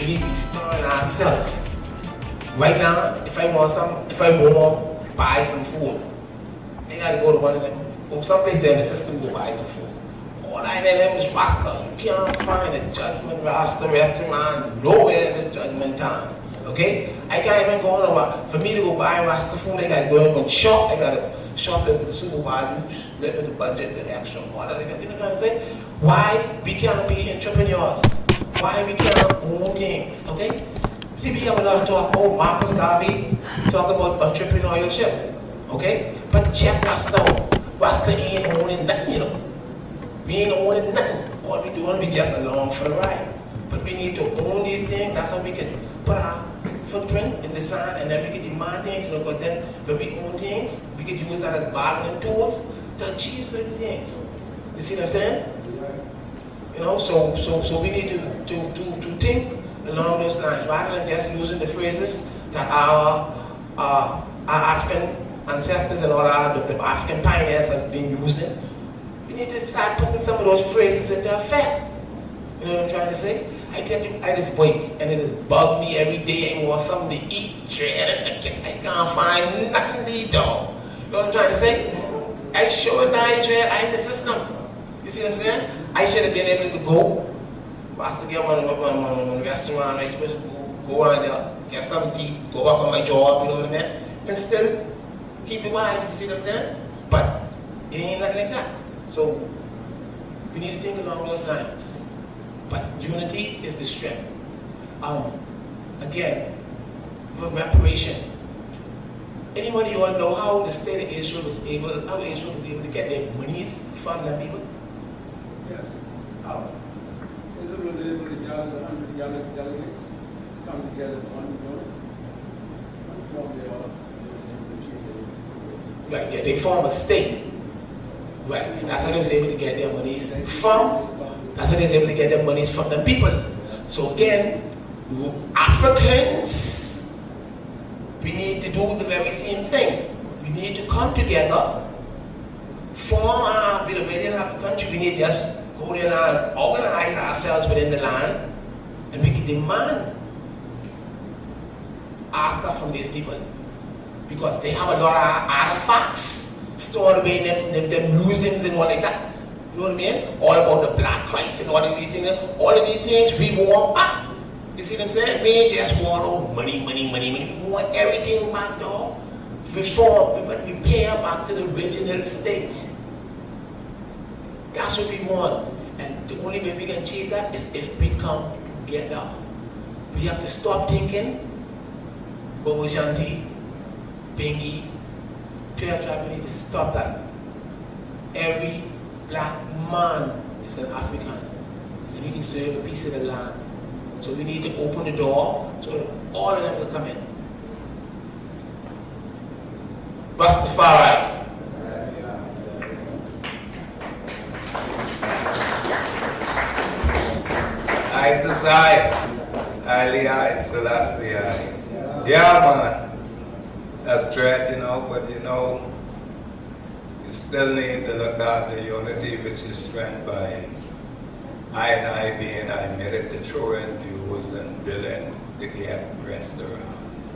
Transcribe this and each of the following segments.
need to be starting ourselves. Right now, if I want to buy some food, I gotta go to one of them, or someplace there in the system to buy some food. All I need them is Rasta. You can't find a Judgment Rasta restaurant nowhere in this Judgment Town. Okay? I can't even go on for me to go buy Rasta food, I gotta go and shop. I gotta shop at the super values, live with the budget, the extra water. You know what I'm trying to say? Why we can't be entrepreneurs? Why we can't own things? Okay? See, we have a lot of talk about Marcus Garvey, talk about entrepreneurship. Okay? But check Rasta out. Rasta ain't owning nothing, you know. We ain't owning nothing. All we doing, we just along for the ride. But we need to own these things. That's how we can put our footprint in the sand, and then we can demand things, you know, but then when we own things, we can use that as bargaining tools to achieve certain things. You see what I'm saying? You know, so we need to think along those lines, rather than just using the phrases that our African ancestors and all the African pioneers have been using. We need to start putting some of those phrases into effect. You know what I'm trying to say? I tell you, I just wait, and it just bugs me every day. I want something to eat, dread, I can't find nothing to eat, dog. You know what I'm trying to say? I sure die, dread, I'm the system. You see what I'm saying? I should have been able to go. I was to get one restaurant, I supposed to go on there, get something to eat, go back on my job, you know what I mean? And still keep the vibes, you see what I'm saying? But it ain't nothing like that. So we need to think along those lines. But unity is the strength. Again, for reparation. Anybody you want to know how the state of Israel was able to get their monies from the people? Yes. How? Israel was able to gather 100 delegates, come together in one building, and form their own. Right, yeah, they form a state. Right, and that's how they was able to get their monies from. That's how they was able to get their monies from the people. So again, Africans, we need to do the very same thing. We need to come together, form, we didn't have a country, we need to just go there and organize ourselves within the land, and we can demand our stuff from these people. Because they have a lot of artifacts stored away in them museums and all like that. You know what I mean? All about the Black Christ and all of these things. All of these things we want back. You see what I'm saying? We ain't just want money. We want everything back, dog. Reform, we repair back to the original state. That's what we want. And the only way we can achieve that is if we come together. We have to stop thinking, Bobo Shanti, Bengi, 12 tribe, we need to stop that. Every black man is an African. And he deserves a piece of the land. So we need to open the door so that all of them will come in. Rastafari. I desire, I Selassie. Yeah, man. That's dread, you know, but you know, you still need to look at the unity which is strength by I being I admitted to throwing views and building to get restaurants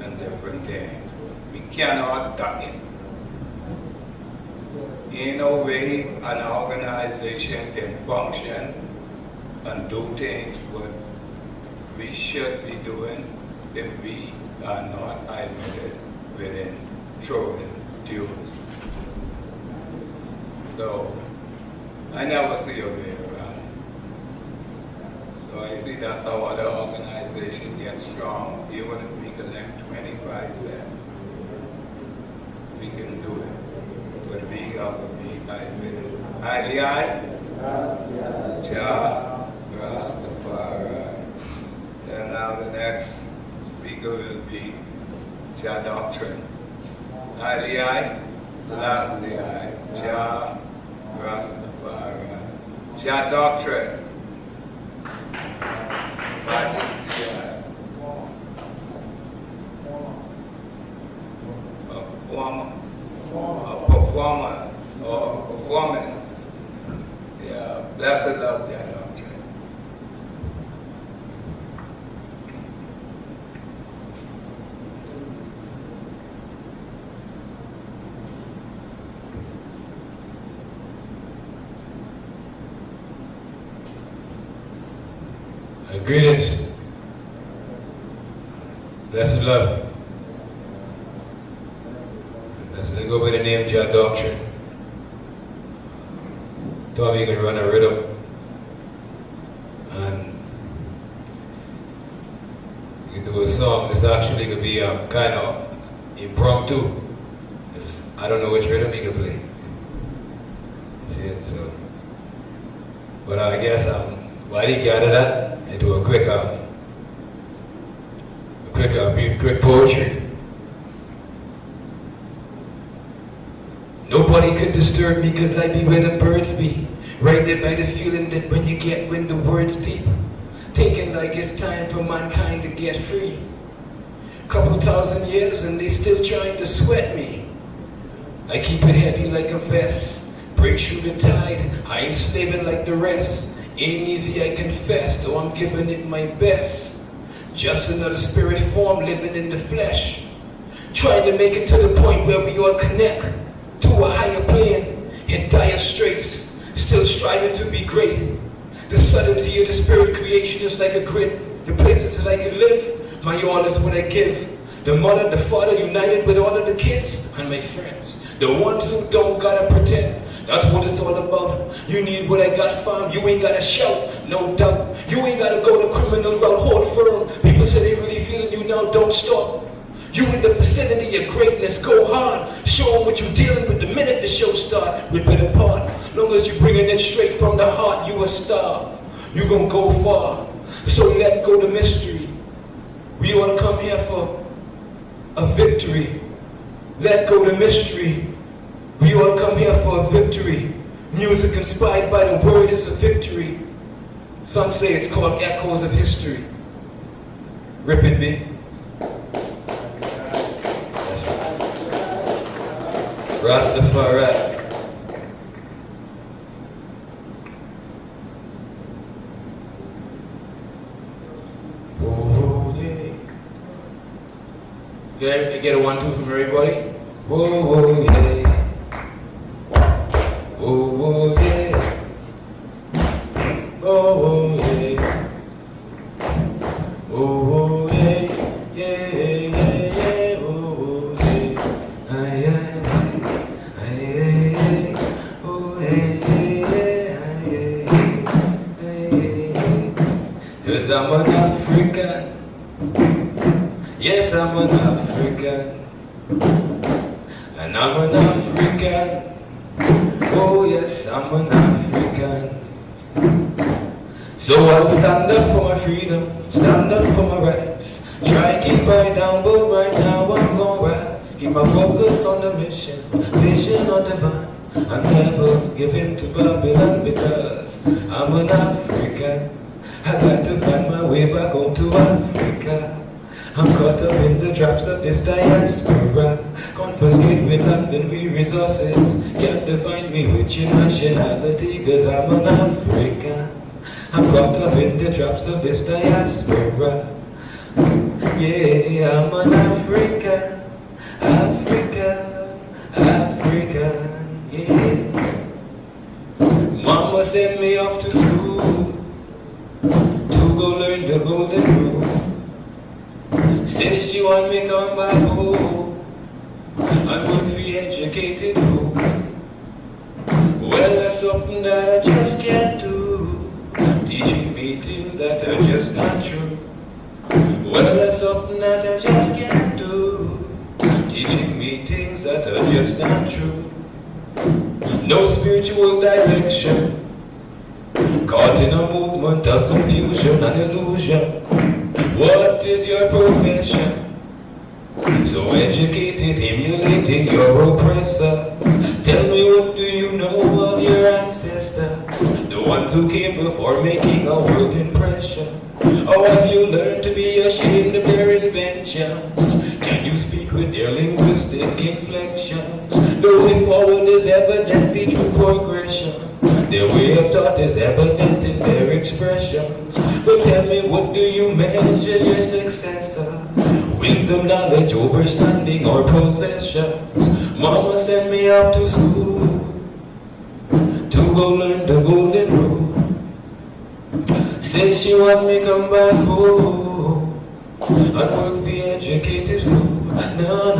and different things. We cannot duck it. In no way an organization can function and do things what we should be doing if we are not admitted within throwing dues. So I never see a way around it. So I see that's how other organizations get strong. Even if we collect 25 cents, we can do it. But we have to be admitted. Jah Rastafari. And now the next speaker will be Jah Doctrine. Selassie, Jah Rastafari. Jah Doctrine. Performance. Yeah, blessed love Jah Doctrine. Greetings. Blessed love. Let's go by the name Jah Doctrine. Told me you can run a rhythm. And you can do a song. It's actually going to be kind of impromptu. I don't know which rhythm you can play. See it? So, but I guess while you gather that, I do a quick poetry. Nobody could disturb me cause I be where the birds be. Right there by the feeling that when you get when the words deep. Taking like it's time for mankind to get free. Couple thousand years and they still trying to sweat me. I keep it heavy like a vest. Break through the tide, I ain't slaving like the rest. Ain't easy I confess, though I'm giving it my best. Just another spirit form living in the flesh. Trying to make it to the point where we all connect to a higher plane in dire straits. Still striving to be great. The subtlety of the spirit creation is like a grid. The places that I can live, my all is what I give. The mother, the father united with all of the kids and my friends. The ones who don't gotta pretend. That's what it's all about. You need what I got, fam. You ain't gotta shout, no doubt. You ain't gotta go the criminal route, hold firm. People say they really feeling you now, don't stop. You in the vicinity of greatness, go hard. Show them what you're dealing with the minute the show start. Rip it apart. Long as you're bringing it straight from the heart, you a star. You gon' go far. So let go the mystery. We all come here for a victory. Let go the mystery. We all come here for a victory. Music inspired by the word is a victory. Some say it's called echoes of history. Rip it, me. Rastafari. Oh, yeah. Can I get a 1-2 from everybody? Whoa, yeah. Oh, yeah. Oh, yeah. Oh, yeah. Yeah, yeah, yeah. Oh, yeah. Aye, aye, aye, oh, yeah, aye, aye. 'Cause I'm an African. Yes, I'm an African. And I'm an African. Oh yes, I'm an African. So I'll stand up for my freedom, stand up for my rights. Try and keep right down, but right now I'm gonna rise. Keep my focus on the mission, vision or divine. I'm never giving to Babylon because I'm an African. I got to find my way back home to Africa. I'm caught up in the traps of this diaspora. Confiscate with London, we resources. Can't define me with your nationality, cause I'm an African. I'm caught up in the traps of this diaspora. Yeah, I'm an African. African, African, yeah. Mama sent me off to school to go learn the golden rule. Said she want me come back home and would be educated too. Well, that's something that I just can't do. Teaching me things that are just not true. Well, that's something that I just can't do. Teaching me things that are just not true. No spiritual direction. Caught in a movement of confusion and illusion. What is your profession? So educated, emulating your oppressors. Tell me, what do you know of your ancestors? The ones who came before making a world impression. Or have you learned to be ashamed of their inventions? Can you speak with their linguistic inflections? The way forward is evidently through progression. Their way of thought is evident in their expressions. But tell me, what do you measure your success on? Wisdom, knowledge, overstanding, or possessions? Mama sent me off to school to go learn the golden rule. Said she want me come back home and work be educated fool. No.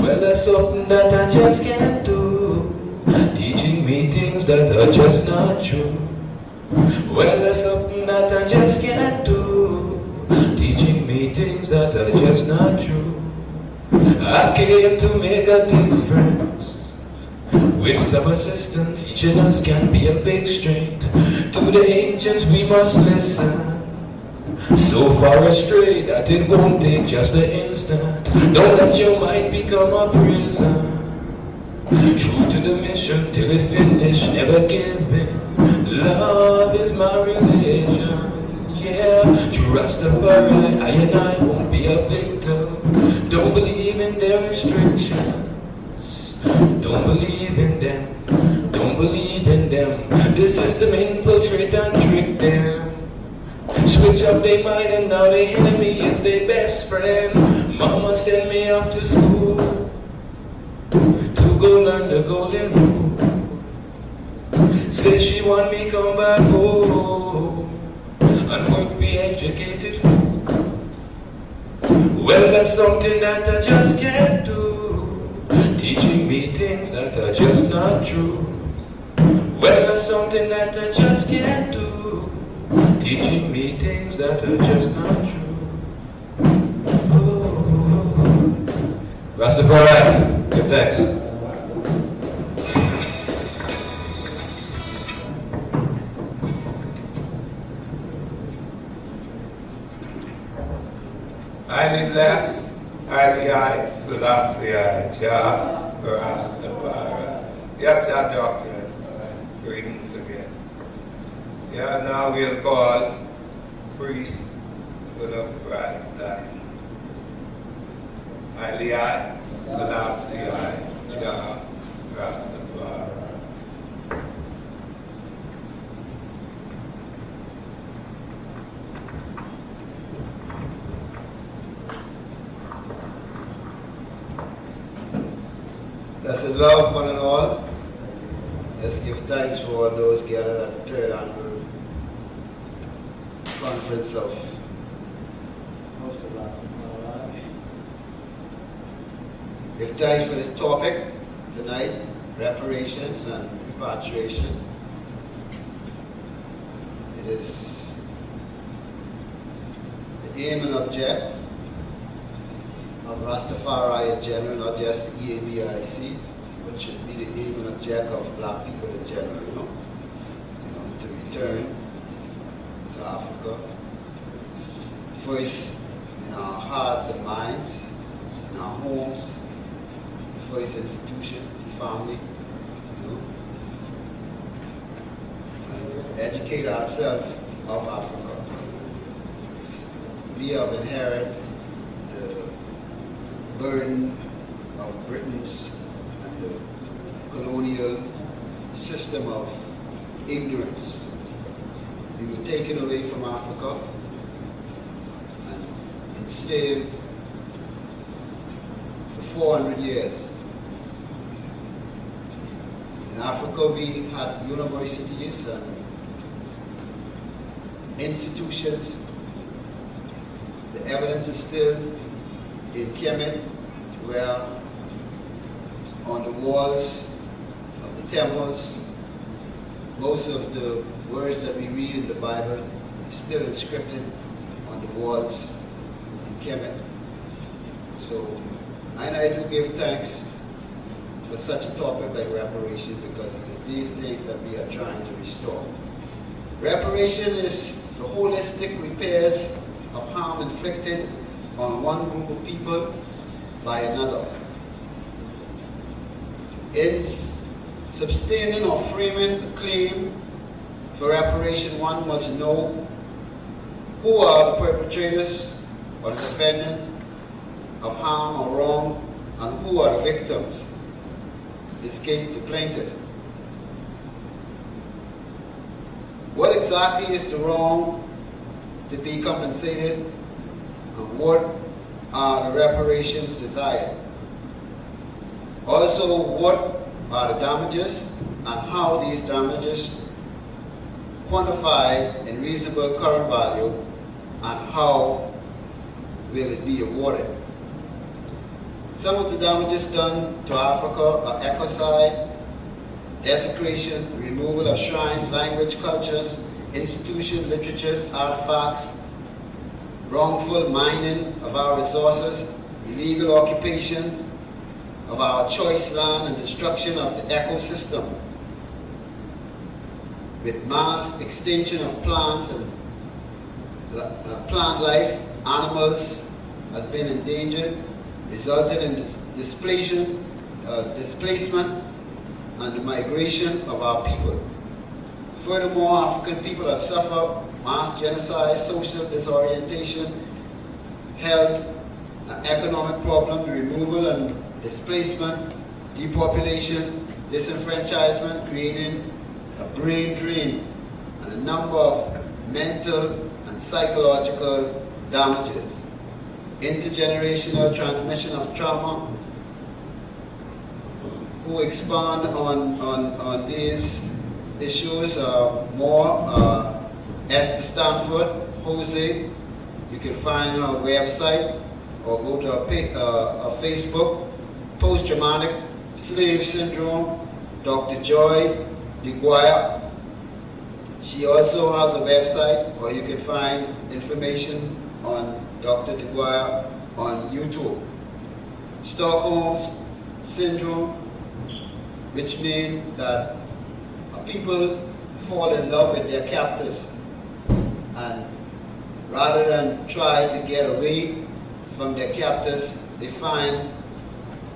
Well, that's something that I just can't do. Teaching me things that are just not true. Well, that's something that I just can't do. Teaching me things that are just not true. I came to make a difference. With some assistance, teaching us can be a big strength. To the ancients we must listen. So far astray that it won't take just an instant. Don't let your mind become a prison. True to the mission till it finish, never giving. Love is my religion. Yeah, true Rastafari, I and I won't be a victim. Don't believe in their restrictions. Don't believe in them. Don't believe in them. The system infiltrate and trick them. Switch up their mind and now the enemy is their best friend. Mama sent me off to school to go learn the golden rule. Said she want me come back home and work be educated fool. Well, that's something that I just can't do. Teaching me things that are just not true. Well, that's something that I just can't do. Teaching me things that are just not true. Oh. Rastafari, give thanks. Highly blessed, highly I, Selassie I, Jah, Rastafari. Yes, our doctor. Greetings again. Yeah, now we'll call priest for the bright light. Highly I, Selassie I, Jah, Rastafari. Blessed love, one and all. Let's give thanks for all those gathered at the third annual conference of Rastafari. Give thanks for this topic tonight, reparations and repatriation. It is the aim and object of Rastafari in general, not just the EABIC, but should be the aim and object of black people in general, to return to Africa. First in our hearts and minds, in our homes, first institution, family, and educate ourselves of Africa. We have inherited the burden of Britain's and the colonial system of ignorance. We were taken away from Africa and enslaved for 400 years. In Africa we had universities and institutions. The evidence is still in Kemet, where on the walls of the temples, most of the words that we read in the Bible is still inscripted on the walls in Kemet. So I do give thanks for such a topic like reparation, because it is these things that we are trying to restore. Reparation is the holistic repairs of harm inflicted on one group of people by another. In sustaining or framing a claim for reparation, one must know who are the perpetrators or the defendant of harm or wrong, and who are the victims, in this case the plaintiff. What exactly is the wrong to be compensated, and what are the reparations desired? Also, what are the damages and how these damages quantified in reasonable current value, and how will it be awarded? Some of the damages done to Africa are ecocide, desecration, removal of shrines, language, cultures, institutions, literatures, artifacts, wrongful mining of our resources, illegal occupation of our choice land, and destruction of the ecosystem, with mass extinction of plants and plant life. Animals have been endangered, resulting in displacement and the migration of our people. Furthermore, African people have suffered mass genocide, social disorientation, health and economic problems, removal and displacement, depopulation, disenfranchisement, creating a brain drain, and a number of mental and psychological damages. Intergenerational transmission of trauma. Who expand on these issues more, Esther Stanford, Jose. You can find our website or go to our Facebook. Post-traumatic slave syndrome, Dr. Joy DeGuire. She also has a website, or you can find information on Dr. DeGuire on YouTube. Stockholm syndrome, which means that people fall in love with their captors, and rather than try to get away from their captors, they find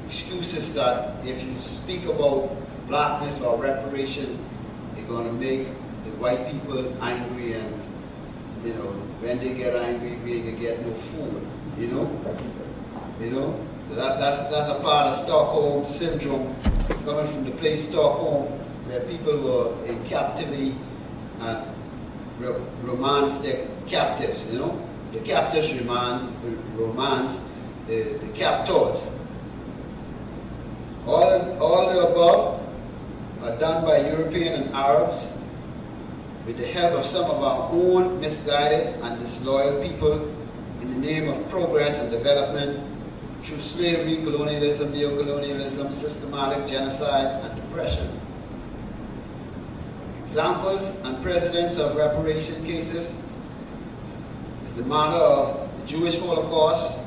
excuses that if you speak about blackness or reparation, they're going to make the white people angry, and when they get angry, they get no food. So that's a part of Stockholm syndrome, coming from the place Stockholm, where people were in captivity and romance their captives. The captives romance the captors. All the above are done by European and Arabs with the help of some of our own misguided and disloyal people in the name of progress and development through slavery, colonialism, neocolonialism, systematic genocide, and depression. Examples and precedents of reparation cases is the matter of the Jewish Holocaust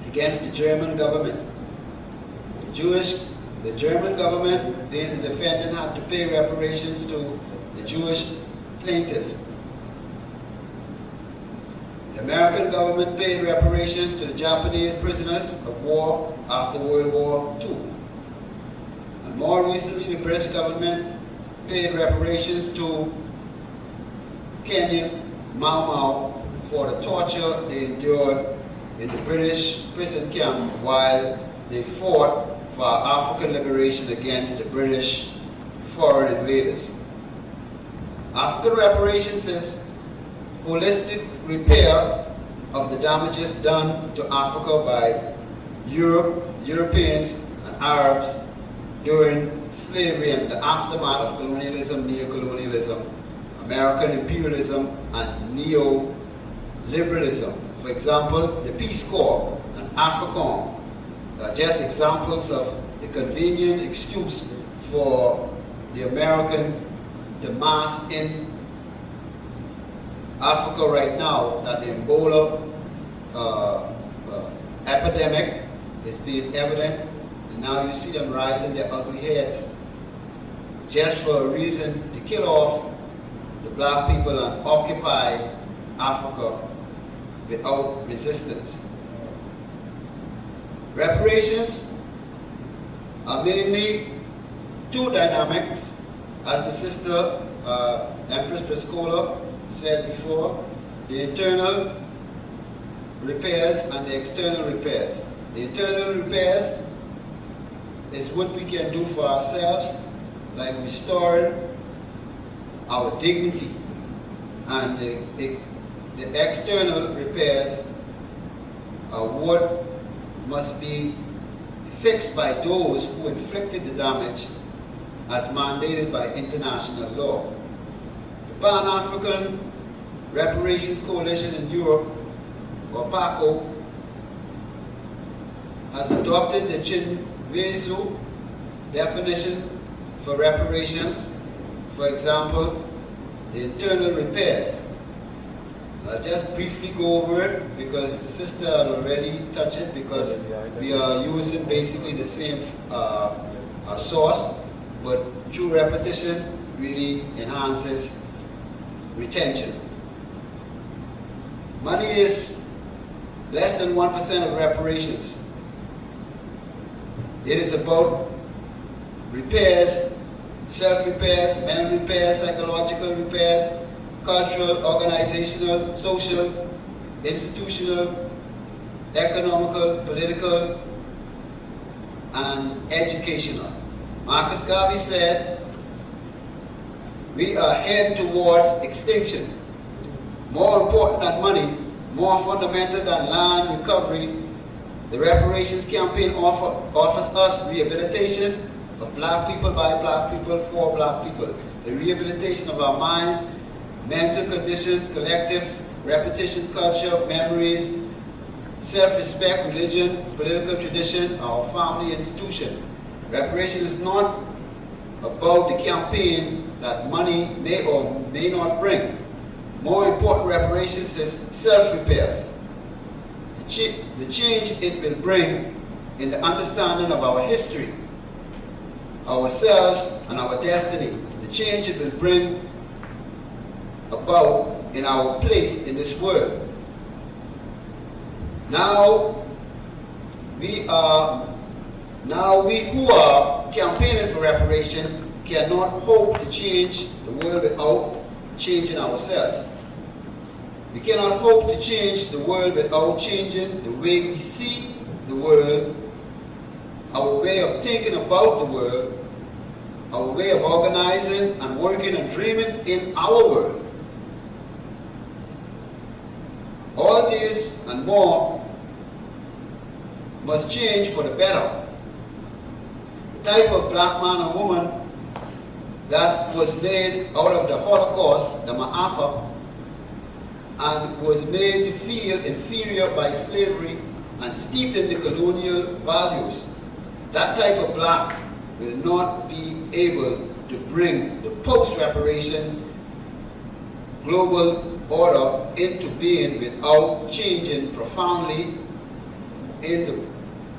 against the German government. The German government, being the defendant, had to pay reparations to the Jewish plaintiff. The American government paid reparations to the Japanese prisoners of war after World War II. And more recently, the British government paid reparations to Kenyan Mau Mau for the torture they endured in the British prison camp while they fought for African liberation against the British foreign invaders. African reparations is holistic repair of the damages done to Africa by Europeans and Arabs during slavery and the aftermath of colonialism, neocolonialism, American imperialism, and neoliberalism. For example, the Peace Corps and AFRICOM are just examples of the convenient excuse for the American to mass in Africa right now that the Ebola epidemic is being evident, and now you see them rising their ugly heads just for a reason to kill off the black people and occupy Africa without resistance. Reparations are mainly two dynamics, as the sister Empress Priscilla said before: the internal repairs and the external repairs. The internal repairs is what we can do for ourselves, like restoring our dignity, and the external repairs are what must be fixed by those who inflicted the damage as mandated by international law. Pan-African Reparations Coalition in Europe, or PACO, has adopted the Chinwezu definition for reparations. For example, the internal repairs. I'll just briefly go over it because the sister had already touched it, because we are using basically the same source, but through repetition really enhances retention. Money is less than 1% of reparations. It is about repairs, self-repairs, mental repairs, psychological repairs, cultural, organizational, social, institutional, economical, political, and educational. Marcus Garvey said, we are heading towards extinction. More important than money, more fundamental than land recovery, the reparations campaign offers us rehabilitation of black people by black people for black people. The rehabilitation of our minds, mental conditions, collective repetition, culture, memories, self-respect, religion, political tradition, our family institution. Reparation is not about the campaign that money may or may not bring. More important, reparations is self-repairs. The change it will bring in the understanding of our history, ourselves, and our destiny. The change it will bring about in our place in this world. Now we who are campaigning for reparations cannot hope to change the world without changing ourselves. We cannot hope to change the world without changing the way we see the world, our way of thinking about the world, our way of organizing and working and dreaming in our world. All this and more must change for the better. The type of black man or woman that was made out of the Holocaust, the Ma'afa, and was made to feel inferior by slavery and steeped in the colonial values, that type of black will not be able to bring the post-reparation global order into being without changing profoundly in the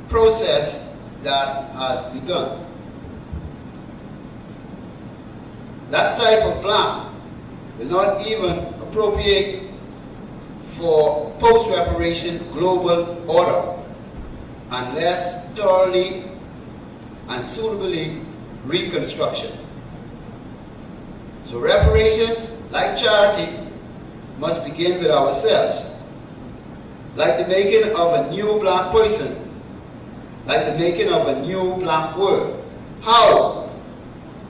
process that has begun. That type of black will not even appropriate for post-reparation global order unless thoroughly and suitably reconstruction. So reparations, like charity, must begin with ourselves. Like the making of a new black person, like the making of a new black world. How?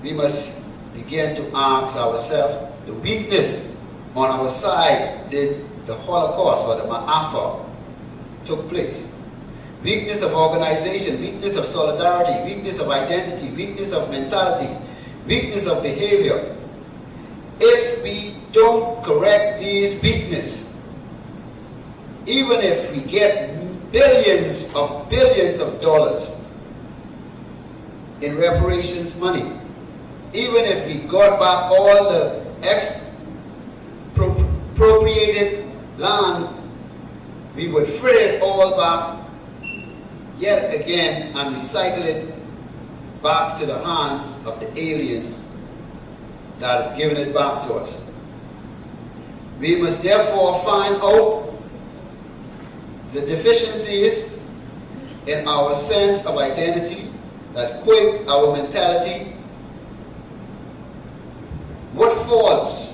We must begin to ask ourselves the weakness on our side did the Holocaust or the Ma'afa took place. Weakness of organization, weakness of solidarity, weakness of identity, weakness of mentality, weakness of behavior. If we don't correct these weaknesses, even if we get billions of dollars in reparations money, even if we got back all the expropriated land, we would free it all back yet again and recycle it back to the hands of the aliens that has given it back to us. We must therefore find out the deficiencies in our sense of identity that quake our mentality. What faults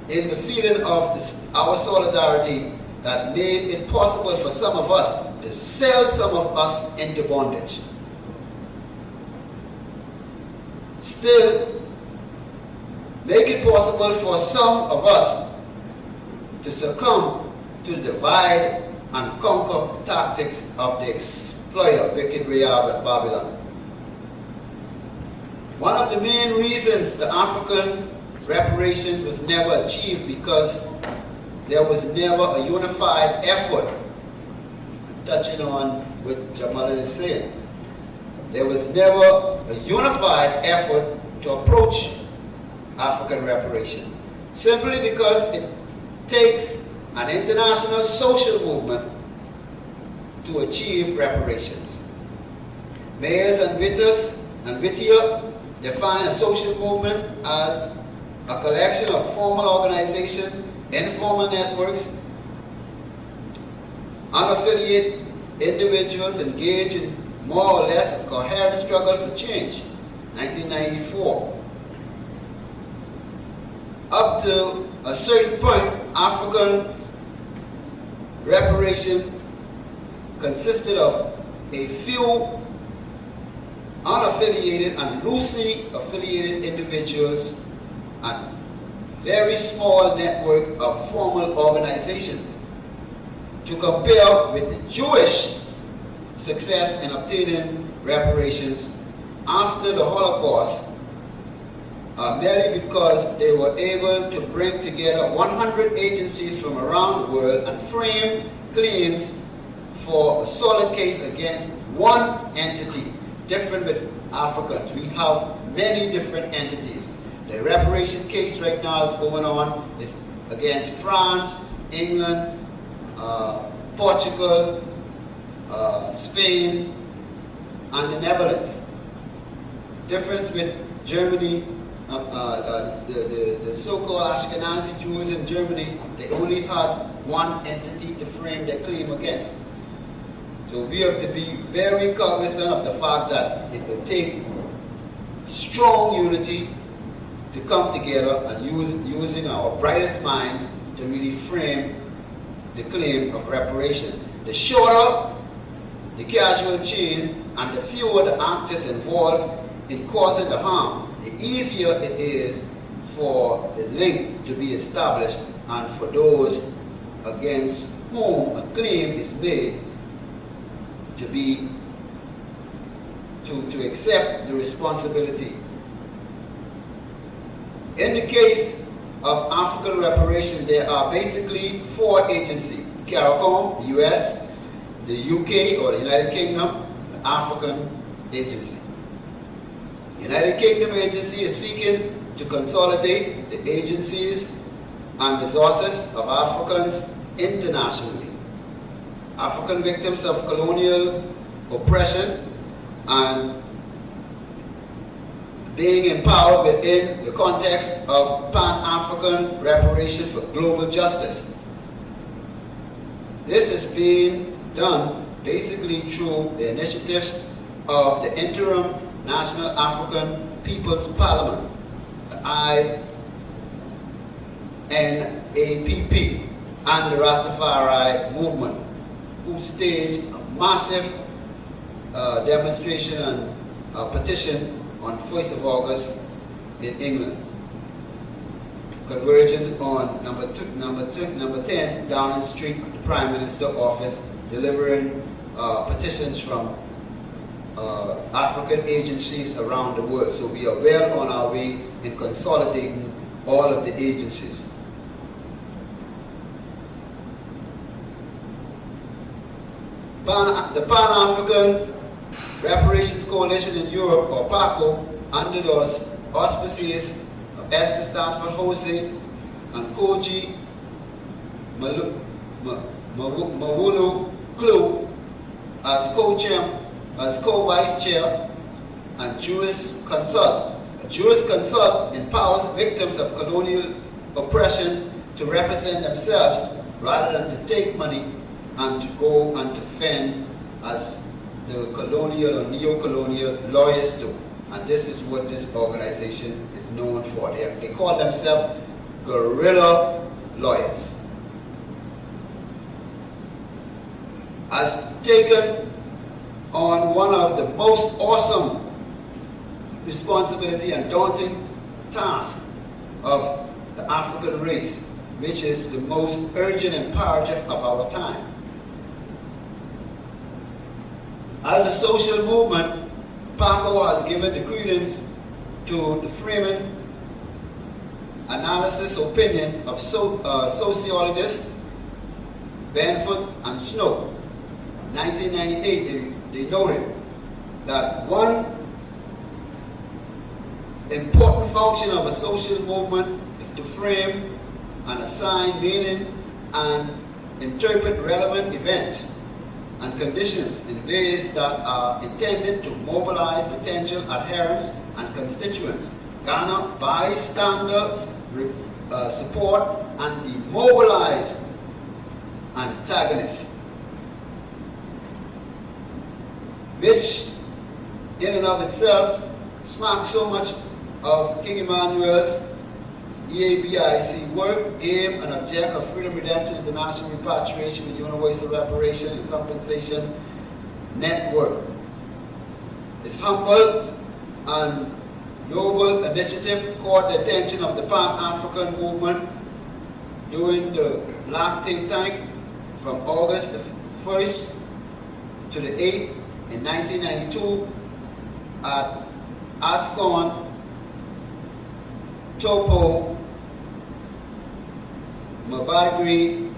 in the feeling of our solidarity that made it possible for some of us to sell some of us into bondage. Still, make it possible for some of us to succumb to the divide and conquer tactics of the exploiter, wicked Rahab at Babylon. One of the main reasons the African reparations was never achieved because there was never a unified effort. Touching on what Jamal is saying, there was never a unified effort to approach African reparation, simply because it takes an international social movement to achieve reparations. Mayers and Whittier define a social movement as a collection of formal organizations, informal networks, unaffiliated individuals engaged in more or less a coherent struggle for change. 1994. Up to a certain point, African reparation consisted of a few unaffiliated and loosely affiliated individuals and very small network of formal organizations. To compare with the Jewish success in obtaining reparations after the Holocaust, merely because they were able to bring together 100 agencies from around the world and frame claims for a solid case against one entity. Different with Africans. We have many different entities. The reparation case right now is going on is against France, England, Portugal, Spain, and the Netherlands. Difference with Germany, the so-called Ashkenazi Jews in Germany, they only had one entity to frame their claim against. So we have to be very cognizant of the fact that it will take strong unity to come together and using our brightest minds to really frame the claim of reparation. The shorter the causal chain and the fewer the actors involved in causing the harm, the easier it is for the link to be established and for those against whom a claim is made to accept the responsibility. In the case of African reparation, there are basically four agencies: CARICOM, the US, the UK or the United Kingdom, the African Agency. The United Kingdom Agency is seeking to consolidate the agencies and resources of Africans internationally. African victims of colonial oppression and being empowered within the context of Pan-African reparation for global justice. This is being done basically through the initiatives of the Interim National African People's Parliament, the INAPP, and the Rastafari movement, who staged a massive demonstration and petition on 1st of August in England, converging on number 10 Downing Street, the Prime Minister's office, delivering petitions from African agencies around the world. So we are well on our way in consolidating all of the agencies. The Pan-African Reparations Coalition in Europe, or PACO, under the auspices of Esther Stanford Jose and Koji Mawulu Klu as co-chair, as co-vice chair, and Jewish Consult. A Jewish Consult empowers victims of colonial oppression to represent themselves rather than to take money and to go and to fend as the colonial or neo-colonial lawyers do. And this is what this organization is known for. They call themselves guerrilla lawyers. Has taken on one of the most awesome responsibility and daunting task of the African race, which is the most urgent imperative of our time. As a social movement, PACO has given the credence to the framing analysis opinion of sociologists Benford and Snow. 1998, they noted that one important function of a social movement is to frame and assign meaning and interpret relevant events and conditions in ways that are intended to mobilize potential adherents and constituents, garner bystanders support, and demobilize antagonists, which in and of itself smacks so much of King Emmanuel's EABIC work, aim and object of freedom, redemption, international repatriation, and universal reparation and compensation network. Its humble and noble initiative caught the attention of the Pan-African movement during the Black think tank from August the 1st to the 8th in 1992 at Ascon, Topo, Mabagri,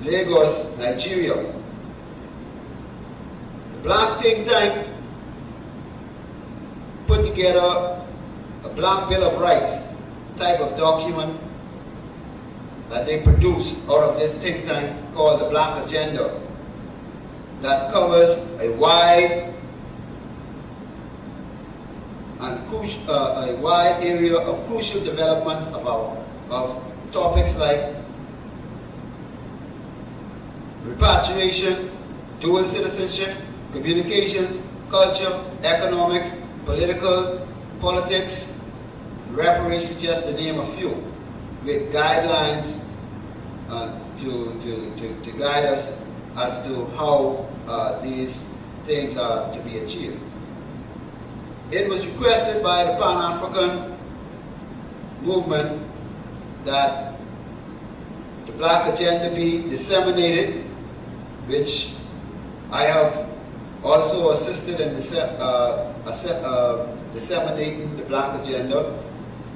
Lagos, Nigeria. The Black think tank put together a Black Bill of Rights type of document that they produced out of this think tank called the Black Agenda, that covers a wide area of crucial developments of topics like repatriation, dual citizenship, communications, culture, economics, politics, reparations, just to name a few, with guidelines to guide us as to how these things are to be achieved. It was requested by the Pan-African movement that the Black Agenda be disseminated, which I have also assisted in disseminating the Black Agenda,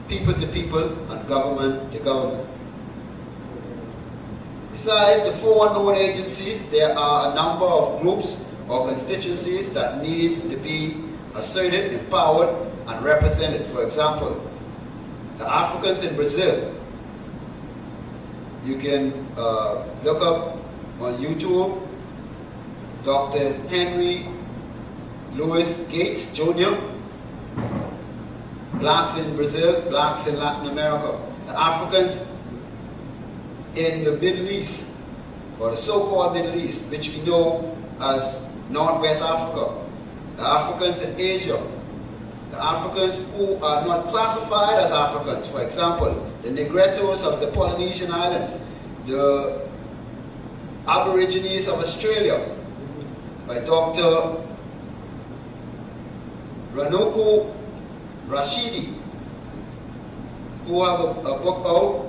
people to people and government to government. Besides the four known agencies, there are a number of groups or constituencies that need to be asserted, empowered, and represented. For example, the Africans in Brazil. You can look up on YouTube Dr. Henry Louis Gates Jr., Blacks in Brazil, Blacks in Latin America. The Africans in the Middle East, or the so-called Middle East, which we know as Northwest Africa. The Africans in Asia. The Africans who are not classified as Africans. For example, the Negritos of the Polynesian Islands, the Aborigines of Australia, by Dr. Ranuku Rashidi, who have a book out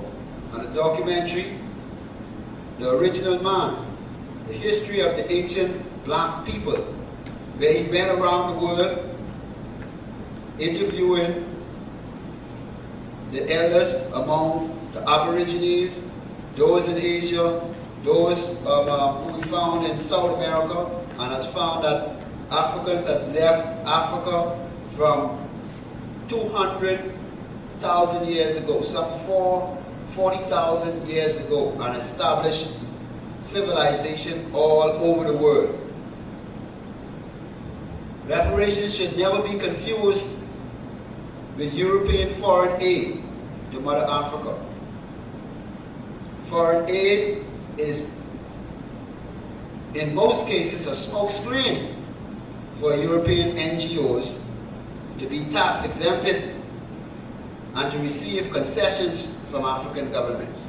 and a documentary, The Original Man, the history of the ancient black people, where he went around the world interviewing the elders among the Aborigines, those in Asia, those who we found in South America, and has found that Africans had left Africa from 200,000 years ago, some 40,000 years ago, and established civilization all over the world. Reparations should never be confused with European foreign aid to Mother Africa. Foreign aid is, in most cases, a smokescreen for European NGOs to be tax exempted and to receive concessions from African governments.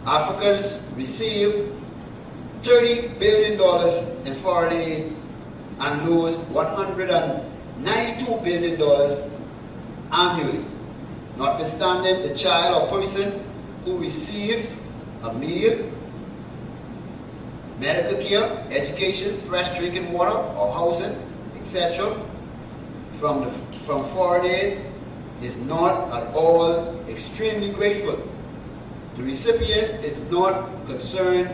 Africans receive $30 billion in foreign aid and lose $192 billion annually, notwithstanding the child or person who receives a meal, medical care, education, fresh drinking water or housing, etc. from foreign aid is not at all extremely grateful. The recipient is not concerned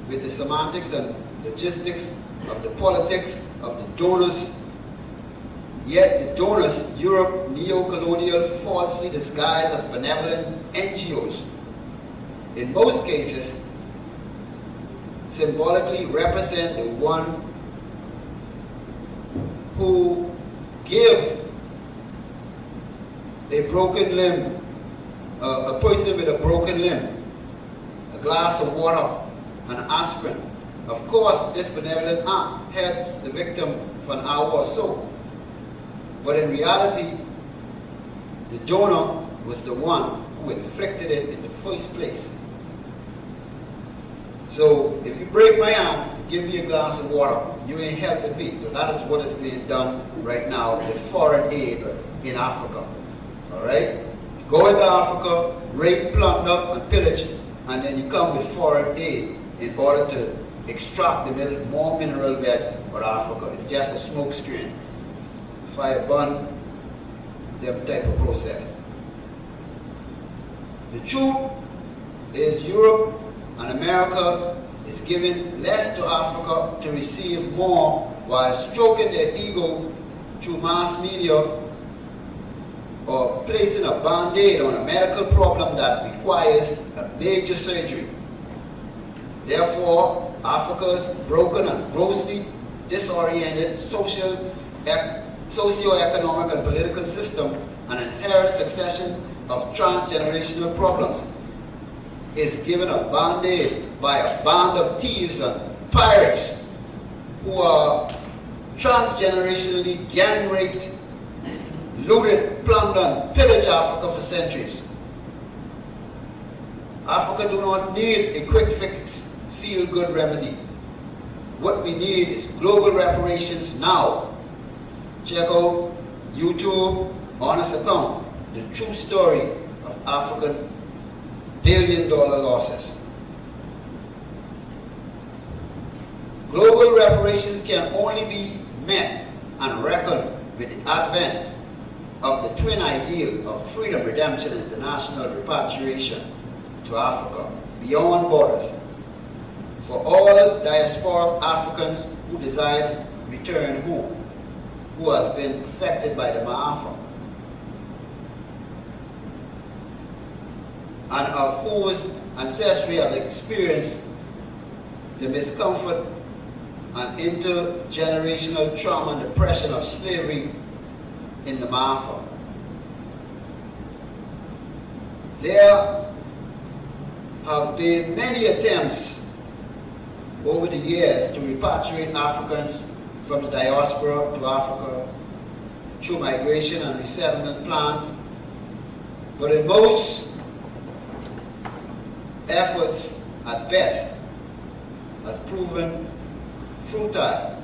with the semantics and logistics of the politics of the donors, yet the donors, Europe, neo-colonial, falsely disguised as benevolent NGOs, in most cases, symbolically represent the one who give a broken limb, a person with a broken limb, a glass of water, an aspirin. Of course, this benevolent act helps the victim for an hour or so. But in reality, the donor was the one who inflicted it in the first place. So if you break my arm, give me a glass of water, you ain't helping me. So that is what is being done right now with foreign aid in Africa. All right? Go into Africa, rape, plunder, and pillage, and then you come with foreign aid in order to extract the more mineral bed of Africa. It's just a smoke screen. Fire burn, them type of process. The truth is Europe and America is giving less to Africa to receive more while stroking their ego through mass media or placing a band-aid on a medical problem that requires a major surgery. Therefore, Africa's broken and grossly disoriented socio-economic and political system and inherent succession of transgenerational problems is given a band-aid by a band of thieves and pirates who are transgenerationally gang-raped, looted, plundered, and pillaged Africa for centuries. Africa do not need a quick fix, feel-good remedy. What we need is global reparations now. Check out YouTube, Honest Account, the true story of African billion-dollar losses. Global reparations can only be met and reckoned with the advent of the twin ideal of freedom, redemption, and international repatriation to Africa, beyond borders, for all diasporic Africans who desire to return home, who has been affected by the Maafa, and of whose ancestry have experienced the miscomfort and intergenerational trauma and depression of slavery in the Maafa. There have been many attempts over the years to repatriate Africans from the diaspora to Africa through migration and resettlement plans, but in most efforts at best has proven futile.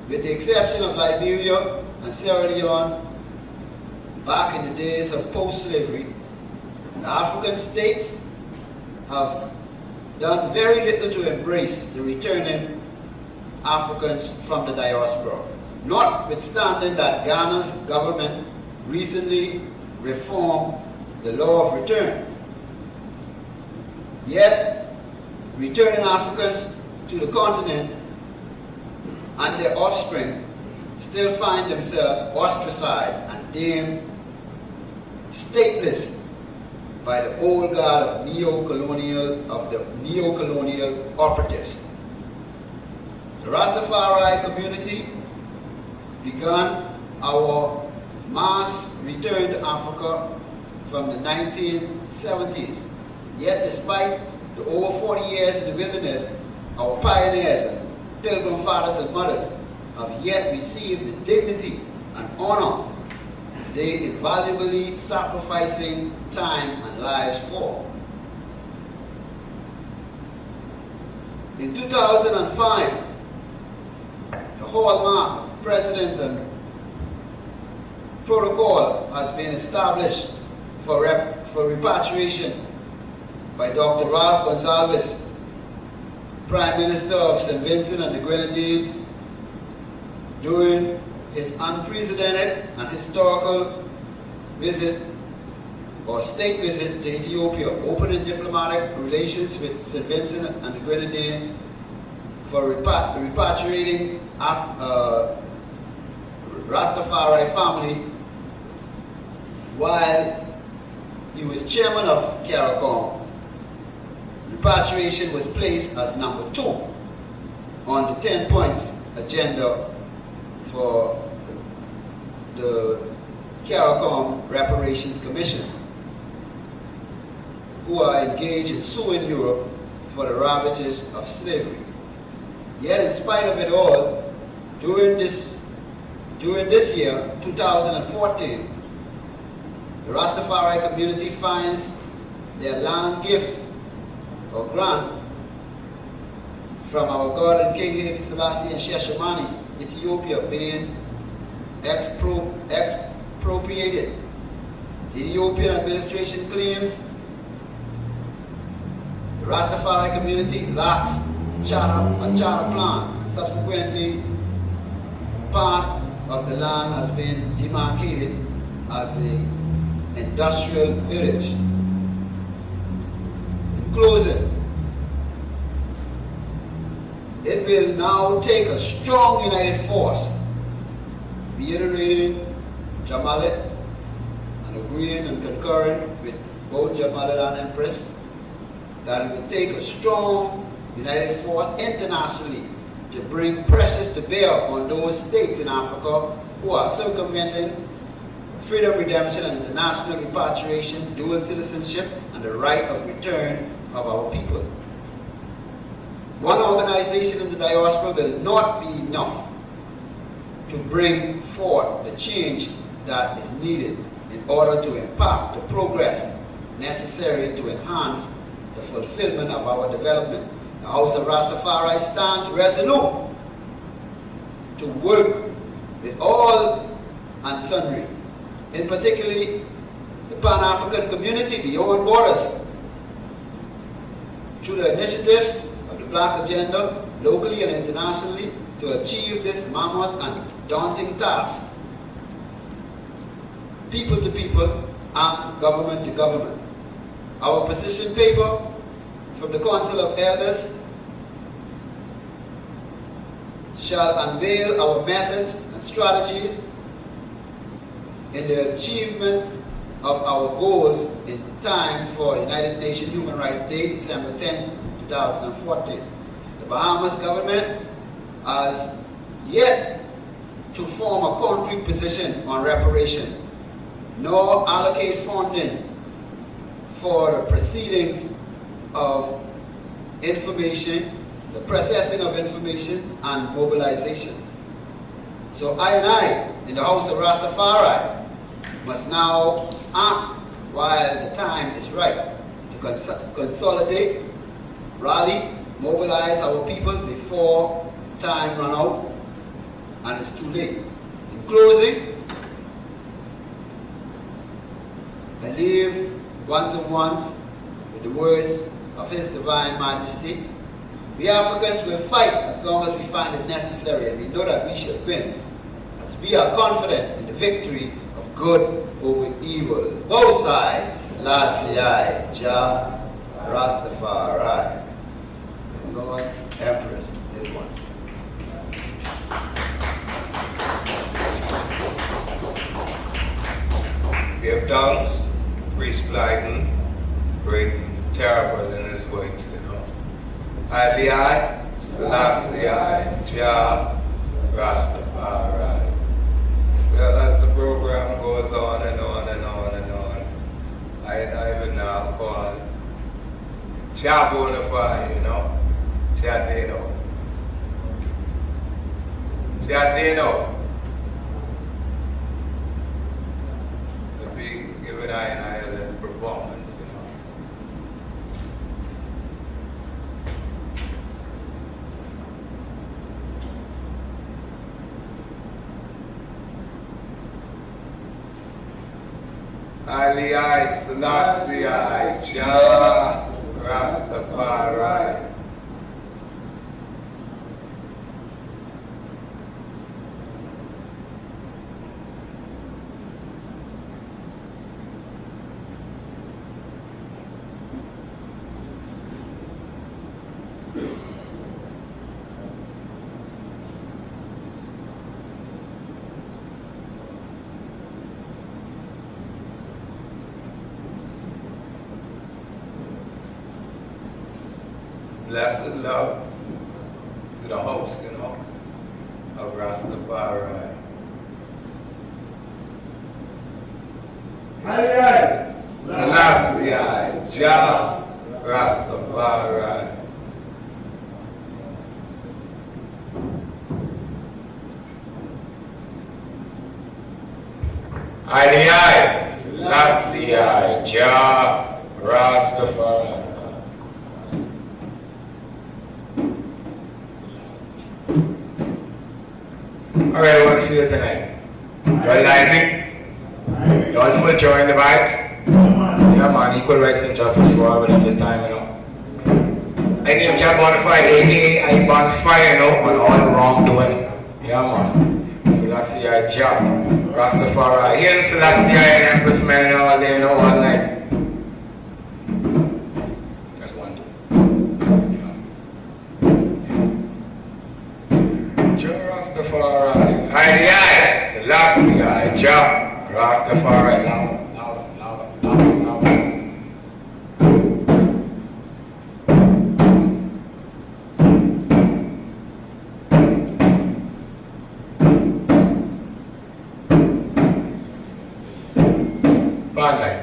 With the exception of Liberia and Sierra Leone, back in the days of post-slavery, the African states have done very little to embrace the returning Africans from the diaspora, notwithstanding that Ghana's government recently reformed the law of return. Yet, returning Africans to the continent and their offspring still find themselves ostracized and deemed stateless by the old guard of the neo-colonial operatives. The Rastafari community began our mass return to Africa from the 1970s. Yet despite the over 40 years in the wilderness, our pioneers and pilgrim fathers and mothers have yet received the dignity and honor they invaluably sacrificing time and lives for. In 2005, the hallmark precedents and protocol has been established for repatriation by Dr. Ralph Gonsalves, Prime Minister of St. Vincent and the Grenadines, during his unprecedented and historical visit or state visit to Ethiopia, opening diplomatic relations with St. Vincent and the Grenadines for repatriating Rastafari family while he was chairman of CARICOM. Repatriation was placed as number 2 on the 10 points agenda for the CARICOM Reparations Commission, who are engaged in suing Europe for the ravages of slavery. Yet in spite of it all, during this year, 2014, the Rastafari community finds their land gift or grant from our God and King Haile Selassie and Sheshemani, Ethiopia, being expropriated. The Ethiopian administration claims the Rastafari community lacks a charter plan, and subsequently part of the land has been demarcated as the industrial village. In closing, it will now take a strong united force, reiterating Jamalit and agreeing and concurring with both Jamalit and Empress, that it will take a strong united force internationally to bring pressures to bear on those states in Africa who are circumventing freedom, redemption, and international repatriation, dual citizenship, and the right of return of our people. One organization in the diaspora will not be enough to bring forth the change that is needed in order to impact the progress necessary to enhance the fulfillment of our development. The House of Rastafari stands resolute to work with all and sundry, in particularly the Pan-African community beyond borders, through the initiatives of the Black Agenda, locally and internationally, to achieve this mammoth and daunting task. People to people and government to government. Our position paper from the Council of Elders shall unveil our methods and strategies in the achievement of our goals in time for the United Nations Human Rights Day, December 10, 2014. The Bahamas government has yet to form a concrete position on reparation, nor allocate funding for the proceedings of information, the processing of information, and mobilization. So I in the House of Rastafari, must now act while the time is right to consolidate, rally, mobilize our people before time run out and it's too late. In closing, I leave once and once with the words of His Divine Majesty. We Africans will fight as long as we find it necessary, and we know that we shall win, as we are confident in the victory of good over evil. Both sides, Lassie, Jah, Rastafari, and Lord Empress did once. Give thanks, priest Blyden, great terrible in his words, I, Selassie, Jah, Rastafari. Well, as the program goes on and on and on and on, I will now call Jah Bonafide, Chadino. To be given I a little performance, Ali, Selassie, Jah, Rastafari. blessed love to the host, of Rastafari. Selassie, Jah, Rastafari. I, Selassie, Jah, Rastafari. Alright, what do you feel tonight? You all like me? You all full joy in the vibes? Yeah man, equal rights and justice for all within this time, I name Jah Bonfire, aka I Bonfire, on all wrongdoing. Yeah man. Selassie Jah, Rastafari. Here in Selassie and Empress man all day, all night. That's one day. Jah Rastafari. Aye, Selassie Jah, Rastafari. Now. Bad light.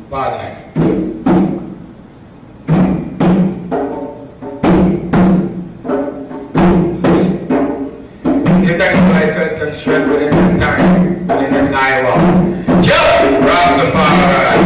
Bad light. Give thanks for my faith and strength within this time, within this hour. Joe Rastafari.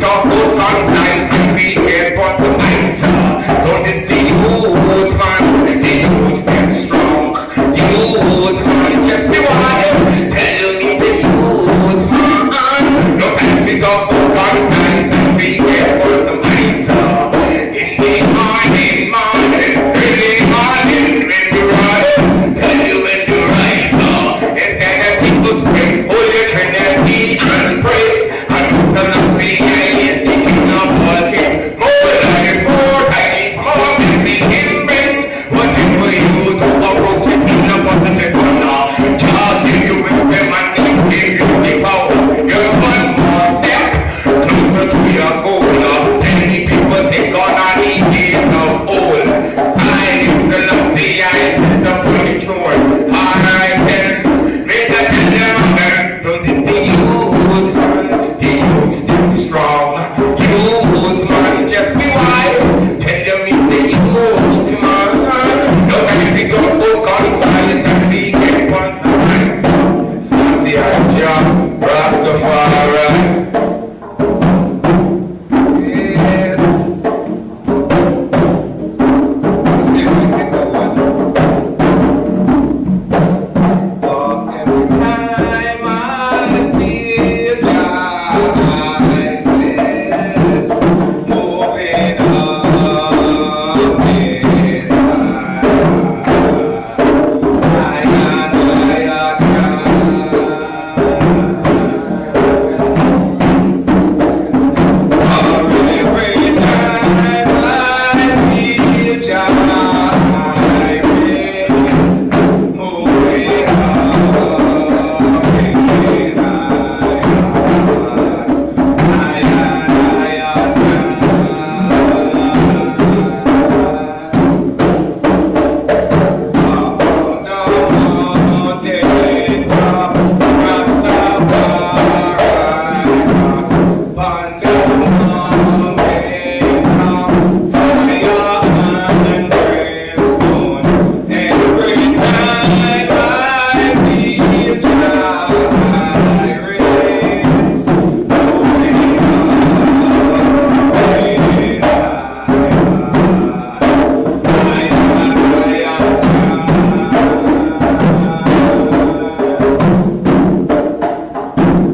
Talk about guns, knives, and we get bought tonight. Don't this be good, man.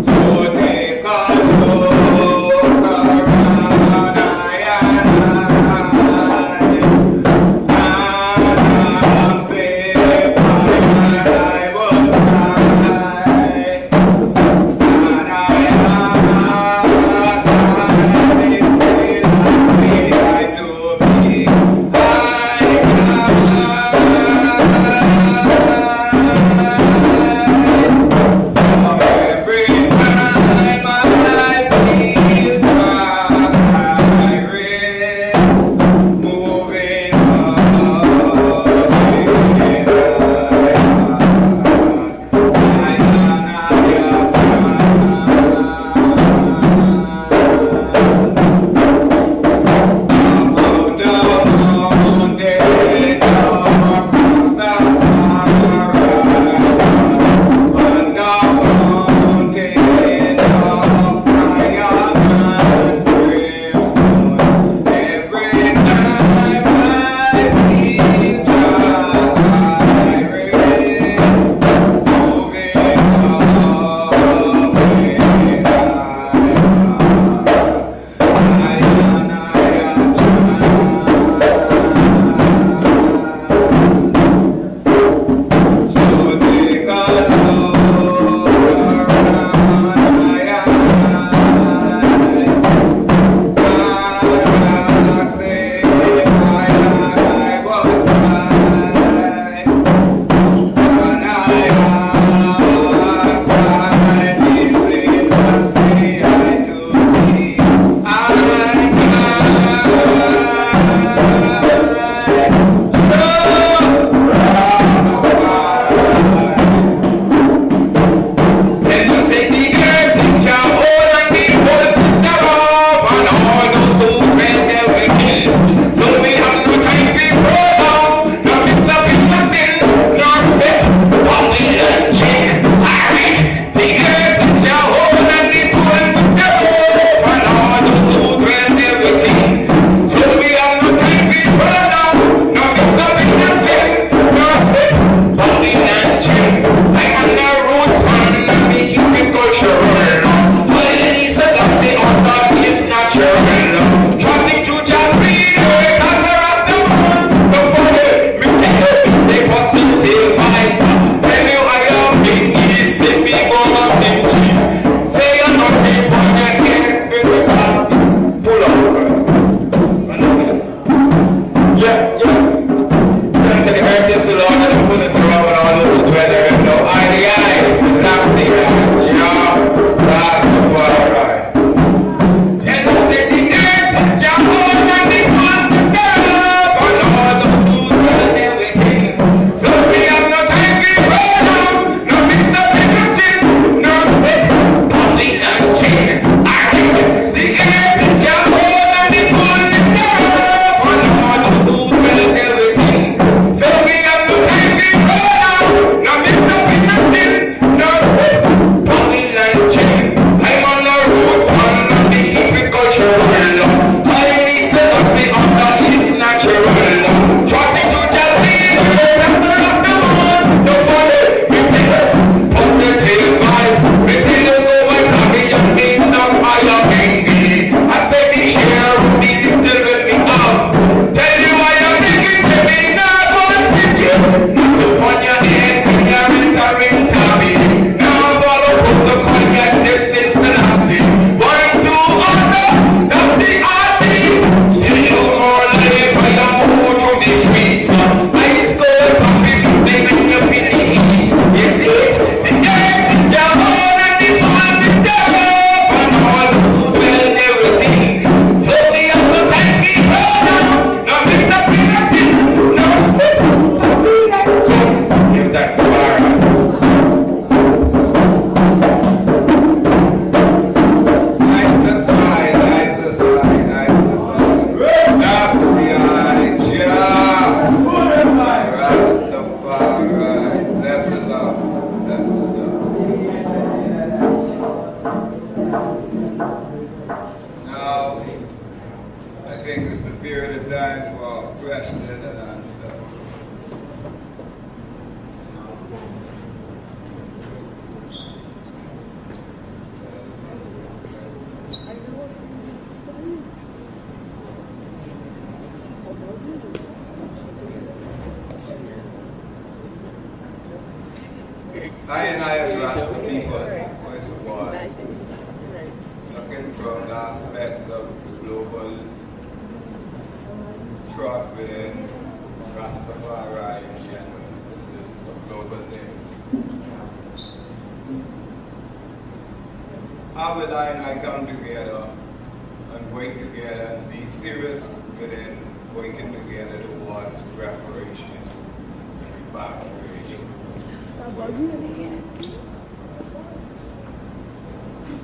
So take a look around. think it's the period of time for question and answer. I as Rasta people, voice of God, looking from the aspects of the global trust within Rastafari in general. This is a global thing. How will I and I come together and work together and be serious within working together towards reparation and repatriation?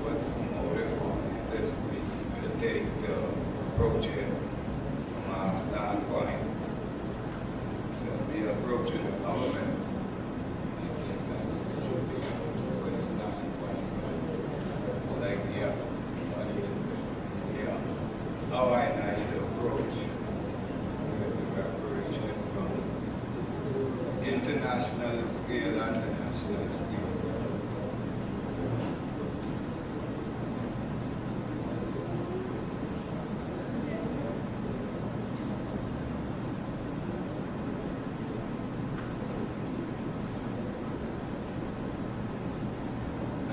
What the motive of this week to take the approach it from our standpoint to be approaching the government. Like, yeah, how I should approach the reparation from international scale and the national scale.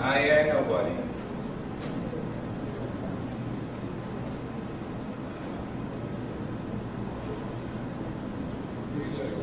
I ain't nobody. Music.